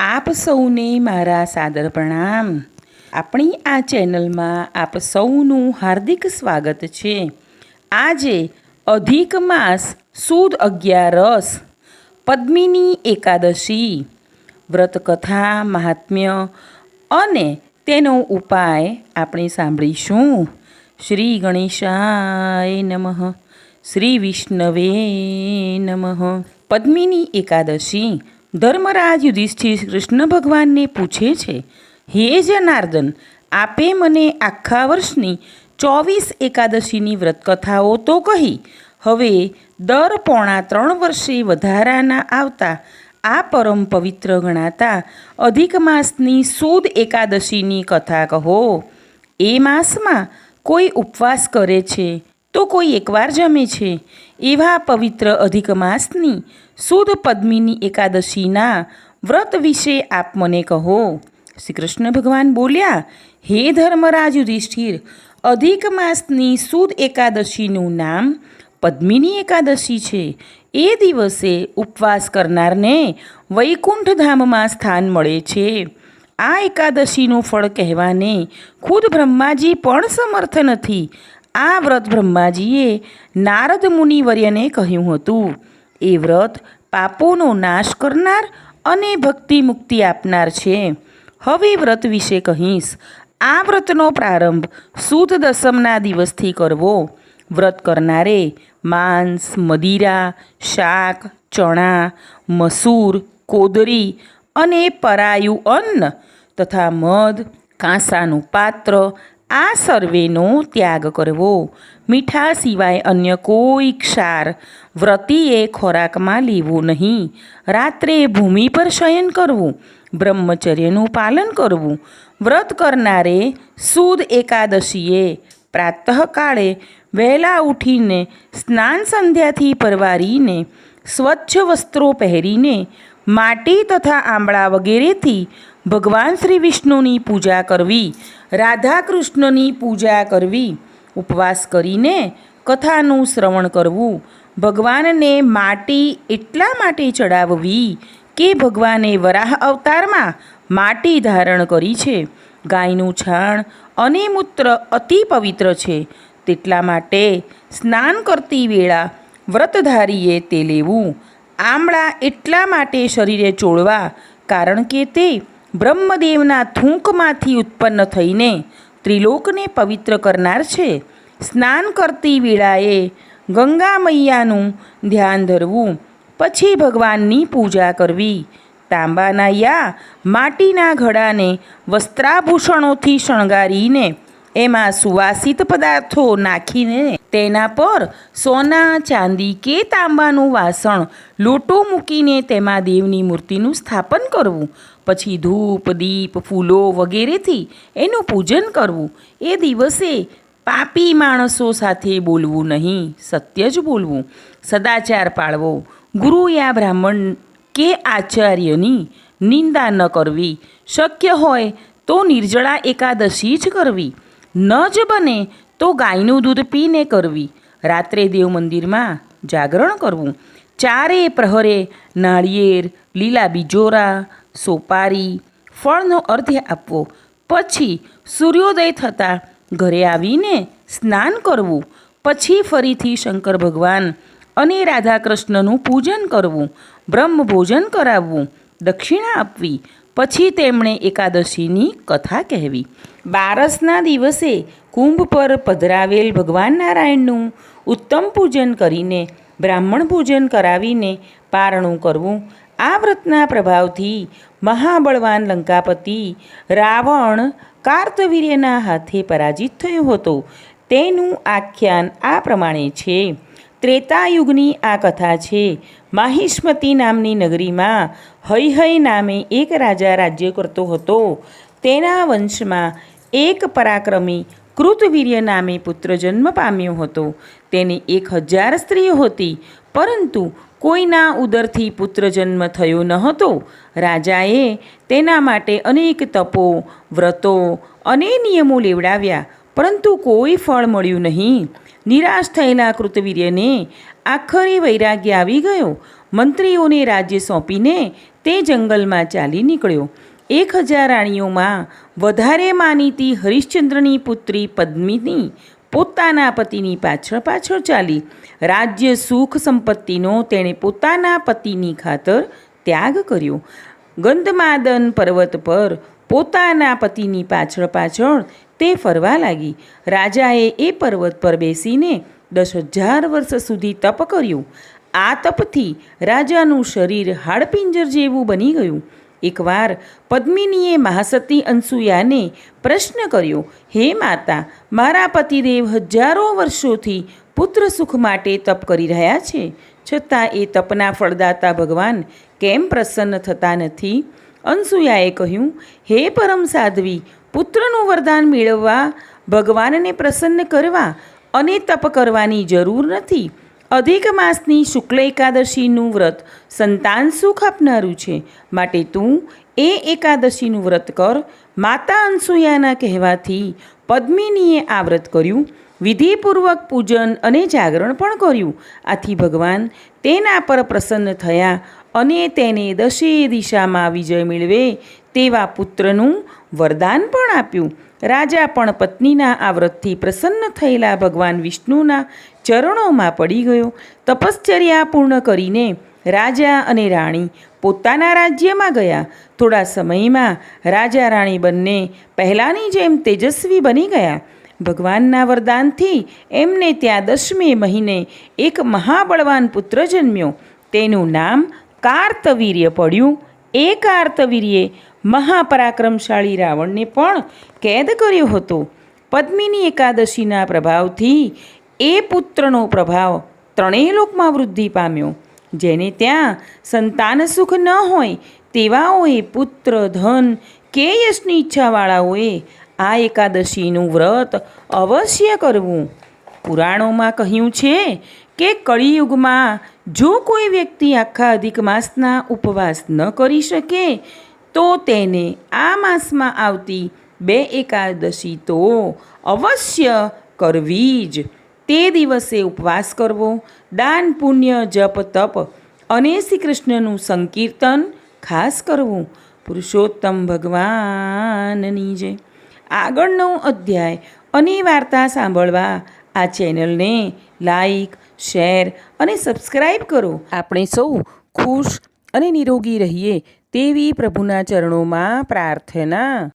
આપ સૌને મારા સાદર પ્રણામ. આપણી આ ચેનલમાં આપ સૌનું હાર્દિક સ્વાગત છે. આજે અધિક માસ સુદ 11 પદ્મિની એકાદશી વ્રતકથા મહાત્મ્ય અને તેનો ઉપાય આપણે સાંભળીશું. શ્રી ગણેશાય નમઃ. શ્રી વિષ્ણવે નમઃ. પદ્મિની એકાદશી. ધર્મરાજ યુધિષ્ઠિર કૃષ્ણ ભગવાનને પૂછે છે, હે જનાર્દન, આપે મને આખા વર્ષની 24 એકાદશીની વ્રતકથાઓ તો કહી, હવે દર 3.5 વર્ષે વધારાના આવતા આ પરમ પવિત્ર ગણાતા અધિક માસની સુદ એકાદશીની કથા કહો. એ માસમાં કોઈ ઉપવાસ કરે છે તો કોઈ એકવાર જમે છે. એવા પવિત્ર અધિક માસની સુદ પદ્મિની એકાદશીના વ્રત વિશે આપ મને કહો. શ્રી કૃષ્ણ ભગવાન બોલ્યા, હે ધર્મરાજ યુધિષ્ઠિર, અધિક માસની સુદ એકાદશીનું નામ પદ્મિની એકાદશી છે. એ દિવસે ઉપવાસ કરનારને વૈકુંઠ ધામમાં સ્થાન મળે છે. આ એકાદશીનું ફળ કહેવાને ખુદ બ્રહ્માજી પણ સમર્થ નથી. આ વ્રત બ્રહ્માજીએ નારદ મુનિવર્યને કહ્યું હતું. એ વ્રત પાપોનો નાશ કરનાર અને ભક્તિ મુક્તિ આપનાર છે. હવે વ્રત વિશે કહીશ. આ વ્રતનો પ્રારંભ સુદ દસમના દિવસથી કરવો. વ્રત કરનારે માંસ, મદિરા, શાક, ચણા, મસૂર, કોદરી અને પરાયું અન્ન તથા મધ, કાંસાનું પાત્ર આ સર્વેનો ત્યાગ કરવો. મીઠા સિવાય અન્ય કોઈ ક્ષાર વ્રતીએ ખોરાકમાં લેવું નહીં. રાત્રે ભૂમિ પર શયન કરવું. બ્રહ્મચર્યનું પાલન કરવું. વ્રત કરનારે સુદ એકાદશીએ પ્રાતઃકાળે વહેલા ઉઠીને સ્નાન સંધ્યાથી પરવારીને સ્વચ્છ વસ્ત્રો પહેરીને માટી તથા આંબળા વગેરેથી ભગવાન શ્રી વિષ્ણુની પૂજા કરવી. રાધા કૃષ્ણની પૂજા કરવી. ઉપવાસ કરીને કથાનું શ્રવણ કરવું. ભગવાનને માટી એટલા માટે ચડાવવી કે ભગવાને વરાહ અવતારમાં માટી ધારણ કરી છે. ગાયનું છાણ અને મૂત્ર અતિ પવિત્ર છે, તેટલા માટે સ્નાન કરતી વેળા વ્રતધારીએ તે લેવું. આંબળા એટલા માટે શરીરે ચોળવા, કારણ કે તે બ્રહ્મદેવના થૂંકમાંથી ઉત્પન્ન થઈને ત્રિલોકને પવિત્ર કરનાર છે. સ્નાન કરતી વેળાએ ગંગા મૈયાનું ધ્યાન ધરવું. પછી ભગવાનની પૂજા કરવી. તાંબાના યા માટીના ઘડાને વસ્ત્રાભૂષણોથી શણગારીને એમાં સુવાસિત પદાર્થો નાખીને તેના પર સોના, ચાંદી કે તાંબાનું વાસણ, લોટો મૂકીને તેમાં દેવની મૂર્તિનું સ્થાપન કરવું. પછી ધૂપ, દીપ, ફૂલો વગેરેથી એનું પૂજન કરવું. એ દિવસે પાપી માણસો સાથે બોલવું નહીં, સત્ય જ બોલવું. સદાચાર પાળવો. ગુરુ યા બ્રાહ્મણ કે આચાર્યની નિંદા ન કરવી. શક્ય હોય તો નિર્જળા એકાદશી જ કરવી. ન જ બને તો ગાયનું દૂધ પીને કરવી. રાત્રે દેવ મંદિરમાં જાગરણ કરવું. ચારે પ્રહરે નાળિયેર, લીલા બીજોરા, સોપારી, ફળનો અર્ધ્ય આપવો. પછી સૂર્યોદય થતાં ઘરે આવીને સ્નાન કરવું. પછી ફરીથી શંકર ભગવાન અને રાધા કૃષ્ણનું પૂજન કરવું. બ્રહ્મ ભોજન કરાવવું. દક્ષિણા આપવી. પછી તેમણે એકાદશીની કથા કહેવી. બારસના દિવસે કુંભ પર પધરાવેલ ભગવાન નારાયણનું ઉત્તમ પૂજન કરીને બ્રાહ્મણ ભોજન કરાવીને પારણું કરવું. આ વ્રતના પ્રભાવથી મહાબળવાન લંકાપતિ રાવણ કાર્તવીર્યના હાથે પરાજિત થયો હતો. તેનું આખ્યાન આ પ્રમાણે છે. ત્રેતાયુગની આ કથા છે. માહિષ્મતી નામની નગરીમાં હૈહય નામે એક રાજા રાજ્ય કરતો હતો. તેના વંશમાં એક પરાક્રમી કૃતવીર્ય નામે પુત્ર જન્મ પામ્યો હતો. તેને 1000 સ્ત્રીઓ હતી, પરંતુ કોઈના ઉદરથી પુત્ર જન્મ થયો ન હતો. રાજાએ તેના માટે અનેક તપો, વ્રતો અને નિયમો લેવડાવ્યા, પરંતુ કોઈ ફળ મળ્યું નહીં. નિરાશ થયેલા કૃતવીર્યને આખરે વૈરાગ્ય આવી ગયો. મંત્રીઓને રાજ્ય સોંપીને તે જંગલમાં ચાલી નીકળ્યો. 1000 રાણીઓમાં વધારે માનીતી હરિશ્ચંદ્રની પુત્રી પદ્મિની પોતાના પતિની પાછળ પાછળ ચાલી. રાજ્ય સુખ સંપત્તિનો તેણે પોતાના પતિની ખાતર ત્યાગ કર્યો. ગંધમાદન પર્વત પર પોતાના પતિની પાછળ પાછળ તે ફરવા લાગી. રાજાએ એ પર્વત પર બેસીને 10,000 વર્ષ સુધી તપ કર્યું. આ તપથી રાજાનું શરીર હાડપિંજર જેવું બની ગયું. એકવાર પદ્મિનીએ મહાસતી અનસૂયાને પ્રશ્ન કર્યો, હે માતા, મારા પતિદેવ હજારો વર્ષોથી પુત્ર સુખ માટે તપ કરી રહ્યા છે, છતાં એ તપના ફળદાતા ભગવાન કેમ પ્રસન્ન થતા નથી? અનસૂયાએ કહ્યું, હે પરમ સાધ્વી, પુત્રનું વરદાન મેળવવા ભગવાનને પ્રસન્ન કરવા અને તપ કરવાની જરૂર નથી. અધિક માસની શુક્લ એકાદશીનું વ્રત સંતાન સુખ આપનારું છે, માટે તું એ એકાદશીનું વ્રત કર. માતા અનસૂયાના કહેવાથી પદ્મિનીએ આ વ્રત કર્યું. વિધિપૂર્વક પૂજન અને જાગરણ પણ કર્યું. આથી ભગવાન તેના પર પ્રસન્ન થયા અને તેને 10 દિશામાં વિજય મેળવે તેવા પુત્રનું વરદાન પણ આપ્યું. રાજા પણ પત્નીના આ વ્રતથી પ્રસન્ન થયેલા ભગવાન વિષ્ણુના ચરણોમાં પડી ગયો. તપશ્ચર્યા પૂર્ણ કરીને રાજા અને રાણી પોતાના રાજ્યમાં ગયા. થોડા સમયમાં રાજા રાણી બંને પહેલાંની જેમ તેજસ્વી બની ગયા. ભગવાનના વરદાનથી એમને ત્યાં 10મે મહિને એક મહાબળવાન પુત્ર જન્મ્યો. તેનું નામ કાર્તવીર્ય પડ્યું. એ કાર્તવીર્યે મહાપરાક્રમશાળી રાવણને પણ કેદ કર્યો હતો. પદ્મિની એકાદશીના પ્રભાવથી એ પુત્રનો પ્રભાવ 3 લોકમાં વૃદ્ધિ પામ્યો. જેને ત્યાં સંતાન સુખ ન હોય તેવાઓએ પુત્ર, ધન કે યશની ઈચ્છાવાળાઓએ આ એકાદશીનું વ્રત અવશ્ય કરવું. પુરાણોમાં કહ્યું છે કે કળિયુગમાં જો કોઈ વ્યક્તિ આખા અધિક માસના ઉપવાસ ન કરી શકે તો તેને આ માસમાં આવતી 2 એકાદશી તો અવશ્ય કરવી જ. તે દિવસે ઉપવાસ કરવો, દાન, પુણ્ય, જપ, તપ અને શ્રી કૃષ્ણનું સંકીર્તન ખાસ કરવું. પુરુષોત્તમ ભગવાનની જય. આગળનો અધ્યાય અને વાર્તા સાંભળવા આ ચેનલને લાઈક, શેર અને સબસ્ક્રાઈબ કરો. આપણે સૌ ખુશ અને નિરોગી રહીએ તેવી પ્રભુના ચરણોમાં પ્રાર્થના.